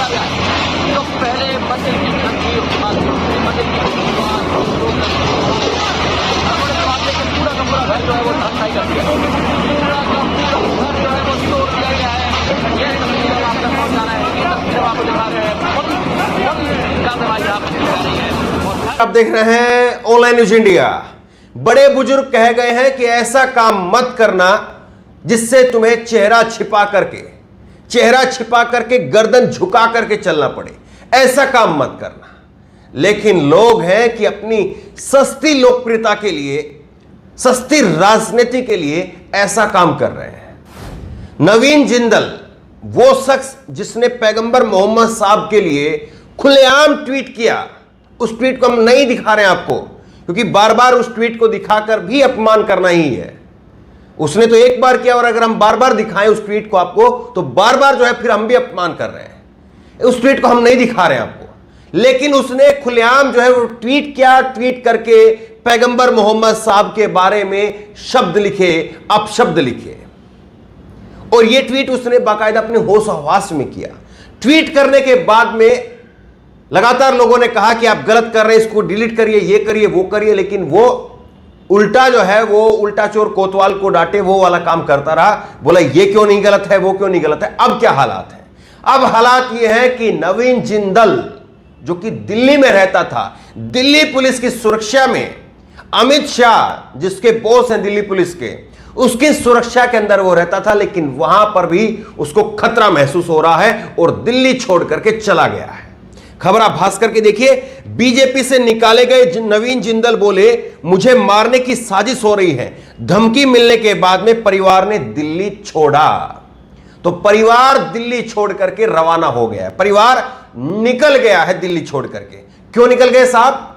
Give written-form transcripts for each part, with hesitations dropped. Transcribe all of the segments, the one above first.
किया गया है। तो पहले मंदिर की धमकी, उसके बाद दूसरी मंदिर की धमकी, पूरा का पूरा घर जो है वो धमकाई कर दिया, पूरा का पूरा घर जो है वो तोड़ दिया गया है। ये तस्वीर आप तक पहुंचा रहे हैं, ये तस्वीर आपको दिखा रहे हैं, बहुत कार्रवाई आपको दिखा रही है। आप देख रहे हैं ऑनलाइन न्यूज इंडिया। बड़े बुजुर्ग कह गए हैं कि ऐसा काम मत करना जिससे तुम्हें चेहरा छिपा करके गर्दन झुका करके चलना पड़े, ऐसा काम मत करना। लेकिन लोग हैं कि अपनी सस्ती लोकप्रियता के लिए, सस्ती राजनीति के लिए ऐसा काम कर रहे हैं। नवीन जिंदल वो शख्स जिसने पैगंबर मोहम्मद साहब के लिए खुलेआम ट्वीट किया, उस ट्वीट को हम नहीं दिखा रहे हैं आपको, क्योंकि बार बार उस ट्वीट को दिखाकर भी अपमान करना ही है। उसने तो एक बार किया, और अगर हम बार बार दिखाएं उस ट्वीट को आपको, तो बार बार जो है फिर हम भी अपमान कर रहे हैं। उस ट्वीट को हम नहीं दिखा रहे हैं आपको, लेकिन उसने खुलेआम जो है वो ट्वीट किया। ट्वीट करके पैगंबर मोहम्मद साहब के बारे में शब्द लिखे, अपशब्द लिखे, और ये ट्वीट उसने बाकायदा अपने होश हवास में किया। ट्वीट करने के बाद में लगातार लोगों ने कहा कि आप गलत कर रहे हैं, इसको डिलीट करिए, ये करिए, वो करिए, लेकिन वो उल्टा जो है वो उल्टा चोर कोतवाल को डांटे वो वाला काम करता रहा। बोला ये क्यों नहीं गलत है, वो क्यों नहीं गलत है। अब क्या हालात है? अब हालात ये है कि नवीन जिंदल जो कि दिल्ली में रहता था, दिल्ली पुलिस की सुरक्षा में, अमित शाह जिसके बॉस हैं दिल्ली पुलिस के, उसकी सुरक्षा के अंदर वो रहता था, लेकिन वहां पर भी उसको खतरा महसूस हो रहा है और दिल्ली छोड़ करके चला गया है। खबर आप भास्कर के देखिए। बीजेपी से निकाले गए नवीन जिंदल बोले मुझे मारने की साजिश हो रही है, धमकी मिलने के बाद में परिवार ने दिल्ली छोड़ा। तो परिवार दिल्ली छोड़ करके रवाना हो गया है, परिवार निकल गया है दिल्ली छोड़ करके। क्यों निकल गए साहब?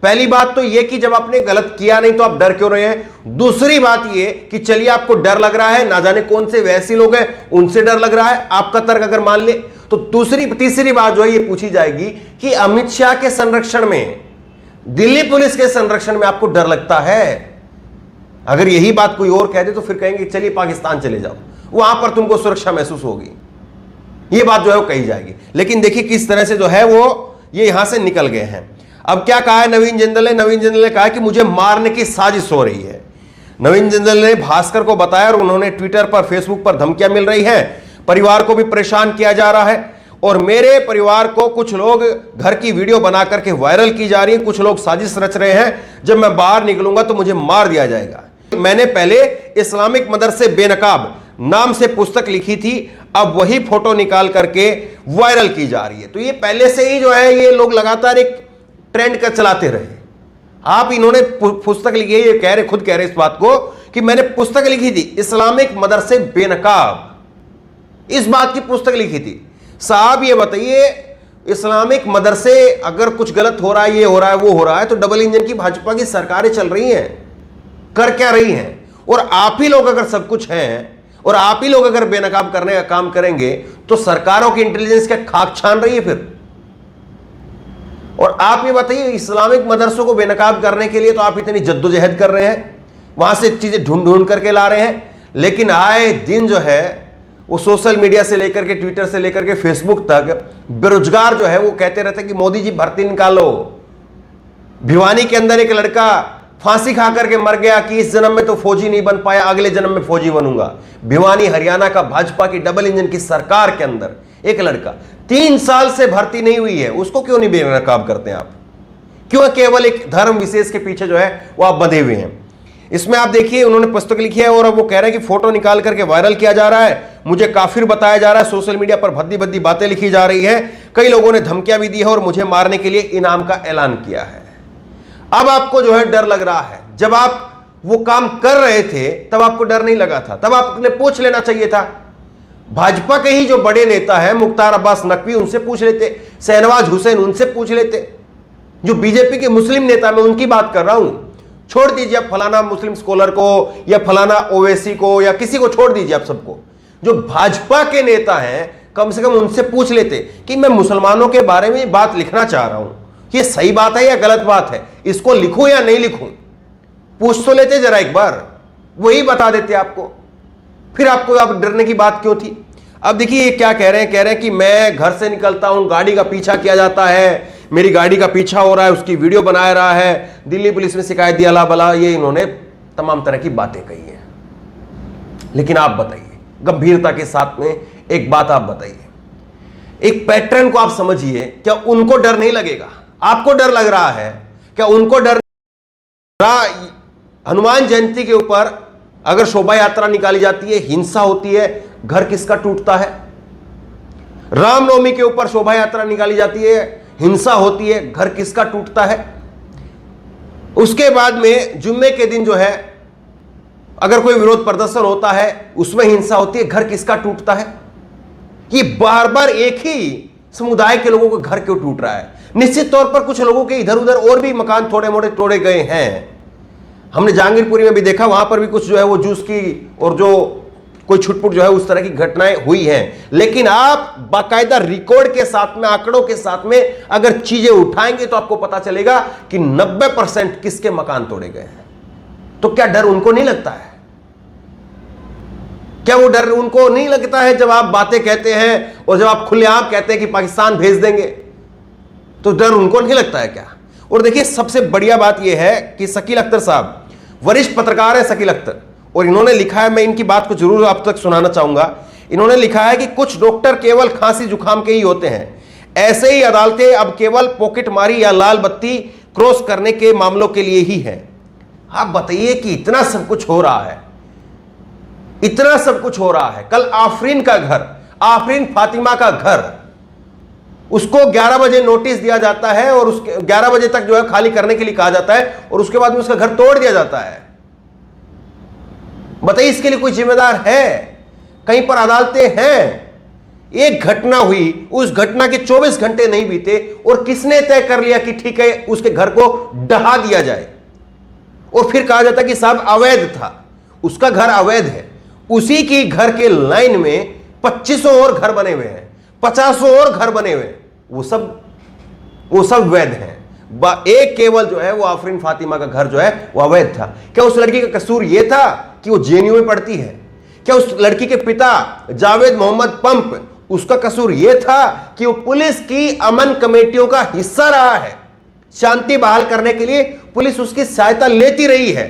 पहली बात तो यह कि जब आपने गलत किया नहीं तो आप डर क्यों रहे हैं। दूसरी बात यह कि चलिए आपको डर लग रहा है, ना जाने कौन से वैसे लोग हैं उनसे डर लग रहा है, आपका तर्क अगर मान ले तो तीसरी बात जो है ये पूछी जाएगी कि अमित शाह के संरक्षण में, दिल्ली पुलिस के संरक्षण में आपको डर लगता है? अगर यही बात कोई और कह दे तो फिर कहेंगे चलिए पाकिस्तान चले जाओ, वहां पर तुमको सुरक्षा महसूस होगी, ये बात जो है वो कही जाएगी। लेकिन देखिए किस तरह से जो है वो ये यहां से निकल गए हैं। अब क्या कहा है नवीन जिंदल ने कहा कि मुझे मारने की साजिश हो रही है। नवीन जिंदल ने भास्कर को बताया और उन्होंने ट्विटर पर, फेसबुक पर धमकियां मिल रही हैं, परिवार को भी परेशान किया जा रहा है, और मेरे परिवार को कुछ लोग घर की वीडियो बना करके वायरल की जा रही है, कुछ लोग साजिश रच रहे हैं, जब मैं बाहर निकलूंगा तो मुझे मार दिया जाएगा। मैंने पहले इस्लामिक मदरसे बेनकाब नाम से पुस्तक लिखी थी, अब वही फोटो निकाल करके वायरल की जा रही है। तो ये पहले से ही जो है ये लोग लगातार एक ट्रेंड का चलाते रहे। आप इन्होंने पुस्तक लिखी है, ये खुद कह रहे इस बात को कि मैंने पुस्तक लिखी थी इस्लामिक मदरसे बेनकाब, इस बात की पुस्तक लिखी थी। साहब ये बताइए, इस्लामिक मदरसे अगर कुछ गलत हो रहा है, ये हो रहा है, वो हो रहा है, तो डबल इंजन की भाजपा की सरकारें चल रही हैं, कर क्या रही हैं? और आप ही लोग अगर सब कुछ हैं और आप ही लोग अगर बेनकाब करने का काम करेंगे तो सरकारों की इंटेलिजेंस क्या खाक छान रही है फिर? और आप ये बताइए, इस्लामिक मदरसों को बेनकाब करने के लिए तो आप इतनी जद्दोजहद कर रहे हैं, वहां से चीजें ढूंढ करके ला रहे हैं, लेकिन आए दिन जो है वो सोशल मीडिया से लेकर के, ट्विटर से लेकर के फेसबुक तक बेरोजगार जो है वो कहते रहते हैं कि मोदी जी भर्ती निकालो। भिवानी के अंदर एक लड़का फांसी खा करके मर गया कि इस जन्म में तो फौजी नहीं बन पाया, अगले जन्म में फौजी बनूंगा। भिवानी हरियाणा का भाजपा की डबल इंजन की सरकार के अंदर एक लड़का 3 साल से भर्ती नहीं हुई है, उसको क्यों नहीं बेनकाब करते हैं आप? क्यों केवल एक धर्म विशेष के पीछे जो है वो आप बंधे हुए हैं? इसमें आप देखिए उन्होंने पुस्तक लिखी है और अब वो कह रहे हैं कि फोटो निकाल करके वायरल किया जा रहा है, मुझे काफिर बताया जा रहा है, सोशल मीडिया पर भद्दी भद्दी बातें लिखी जा रही है, कई लोगों ने धमकियां भी दी है और मुझे मारने के लिए इनाम का ऐलान किया है। अब आपको जो है डर लग रहा है। जब आप वो काम कर रहे थे तब आपको डर नहीं लगा था, तब आपने पूछ लेना चाहिए था। भाजपा के ही जो बड़े नेता हैं मुख्तार अब्बास नकवी, उनसे पूछ लेते, शहनवाज हुसैन, उनसे पूछ लेते। जो बीजेपी के मुस्लिम नेता, मैं उनकी बात कर रहा हूं। छोड़ दीजिए आप फलाना मुस्लिम स्कॉलर को या फलाना ओवैसी को या किसी को, छोड़ दीजिए आप सबको। जो भाजपा के नेता हैं कम से कम उनसे पूछ लेते कि मैं मुसलमानों के बारे में बात लिखना चाह रहा हूं, ये सही बात है या गलत बात है, इसको लिखूं या नहीं लिखूं। पूछ तो लेते जरा एक बार, वही बता देते आपको। फिर आपको अब डरने की बात क्यों थी? अब देखिए ये क्या कह रहे हैं कि मैं घर से निकलता हूं, गाड़ी का पीछा किया जाता है, मेरी गाड़ी का पीछा हो रहा है, उसकी वीडियो बना रहा है, दिल्ली पुलिस में शिकायत दिया, अला बला, ये इन्होंने तमाम तरह की बातें कही हैं। लेकिन आप बताइए, गंभीरता के साथ में एक बात आप बताइए, एक पैटर्न को आप समझिए, क्या उनको डर नहीं लगेगा? आपको डर लग रहा है क्या? उनको डर? हनुमान जयंती के ऊपर अगर शोभा यात्रा निकाली जाती है, हिंसा होती है, घर किसका टूटता है? रामनवमी के ऊपर शोभा यात्रा निकाली जाती है, हिंसा होती है, घर किसका टूटता है? उसके बाद में जुम्मे के दिन जो है अगर कोई विरोध प्रदर्शन होता है, उसमें हिंसा होती है, घर किसका टूटता है? ये बार बार एक ही समुदाय के लोगों का घर क्यों टूट रहा है? निश्चित तौर पर कुछ लोगों के इधर उधर और भी मकान थोड़े मोड़े तोड़े गए हैं। हमने जहांगीरपुरी में भी देखा, वहां पर भी कुछ जो है वो जूस की और जो कोई छुटपुट जो है उस तरह की घटनाएं हुई हैं। लेकिन आप बाकायदा रिकॉर्ड के साथ में, आंकड़ों के साथ में अगर चीजें उठाएंगे तो आपको पता चलेगा कि 90% किसके मकान तोड़े गए हैं। तो क्या डर उनको नहीं लगता है? क्या वो डर उनको नहीं लगता है जब आप बातें कहते हैं और जब आप खुलेआम कहते हैं कि पाकिस्तान भेज देंगे, तो डर उनको नहीं लगता है क्या? और देखिए सबसे बढ़िया बात यह है कि शकील अख्तर साहब वरिष्ठ पत्रकार है, शकील अख्तर, और इन्होंने लिखा है, मैं इनकी बात को जरूर आप तक सुनाना चाहूंगा। इन्होंने लिखा है कि कुछ डॉक्टर केवल खांसी जुकाम के ही होते हैं, ऐसे ही अदालतें अब केवल पॉकेट मारी या लाल बत्ती क्रॉस करने के मामलों के लिए ही है। आप बताइए कि इतना सब कुछ हो रहा है, इतना सब कुछ हो रहा है। कल आफरीन का घर, आफरीन फातिमा का घर, उसको 11 बजे नोटिस दिया जाता है और उसके 11 बजे तक जो है खाली करने के लिए कहा जाता है और उसके बाद में उसका घर तोड़ दिया जाता है। बताइए इसके लिए कोई जिम्मेदार है? कहीं पर अदालतें हैं? एक घटना हुई, उस घटना के 24 घंटे नहीं बीते और किसने तय कर लिया कि ठीक है उसके घर को ढहा दिया जाए, और फिर कहा जाता कि साहब अवैध था, उसका घर अवैध है। उसी की घर के लाइन में 2500 और घर बने हुए हैं, 50 और घर बने हुए हैं, वो सब वैध हैं। एक केवल जो है वो आफरीन फातिमा का घर जो है वो अवैध था। क्या उस लड़की का कसूर यह था कि वो जेएनयू में पढ़ती है? क्या उस लड़की के पिता जावेद मोहम्मद पंप, उसका कसूर यह था कि वो पुलिस की अमन कमेटियों का हिस्सा रहा है? शांति बहाल करने के लिए पुलिस उसकी सहायता लेती रही है,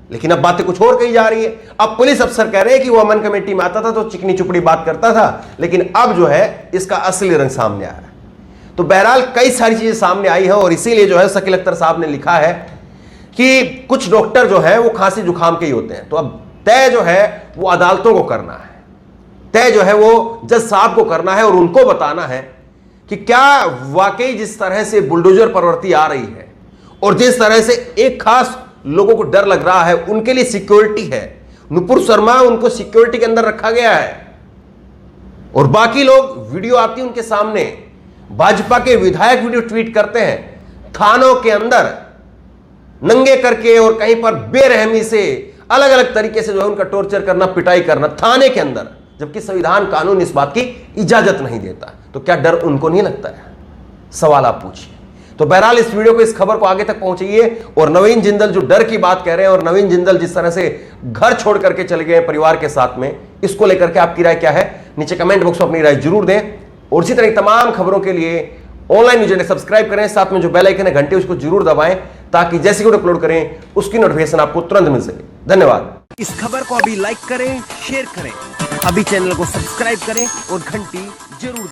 लेकिन अब बातें कुछ और कही जा रही है। अब पुलिस अफसर कह रहे हैं कि वो अमन कमेटी में आता था तो चिकनी चुपड़ी बात करता था, लेकिन अब जो है इसका असली रंग सामने आया है। तो बहरहाल कई सारी चीजें सामने आई है और इसीलिए जो है शकील अख्तर साहब ने लिखा है कि कुछ डॉक्टर जो है वो खांसी जुकाम के ही होते हैं। तो अब तय जो है वो अदालतों को करना है, तय जो है वो जज साहब को करना है और उनको बताना है कि क्या वाकई जिस तरह से बुलडोजर प्रवृत्ति आ रही है और जिस तरह से एक खास लोगों को डर लग रहा है, उनके लिए सिक्योरिटी है। नुपुर शर्मा, उनको सिक्योरिटी के अंदर रखा गया है और बाकी लोग, वीडियो आती है उनके सामने, भाजपा के विधायक वीडियो ट्वीट करते हैं, थानों के अंदर नंगे करके और कहीं पर बेरहमी से अलग अलग तरीके से जो है उनका टॉर्चर करना, पिटाई करना थाने के अंदर, जबकि संविधान कानून इस बात की इजाजत नहीं देता। तो क्या डर उनको नहीं लगता है? सवाल आप पूछिए। तो बहरहाल इस वीडियो को, इस खबर को आगे तक पहुंचाइए। और नवीन जिंदल जो डर की बात कह रहे हैं और नवीन जिंदल जिस तरह से घर छोड़ करके चले गए परिवार के साथ में, इसको लेकर के आपकी राय क्या है? नीचे कमेंट बॉक्स में अपनी राय जरूर दें। और इसी तरह की तमाम खबरों के लिए ऑनलाइन न्यूज़ चैनल सब्सक्राइब करें, साथ में जो बेल आइकन है घंटे उसको जरूर दबाएं, ताकि जैसे वीडियो अपलोड करें उसकी नोटिफिकेशन आपको तुरंत मिल सके। धन्यवाद। इस खबर को अभी लाइक करें, शेयर करें, अभी चैनल को सब्सक्राइब करें और घंटी जरूर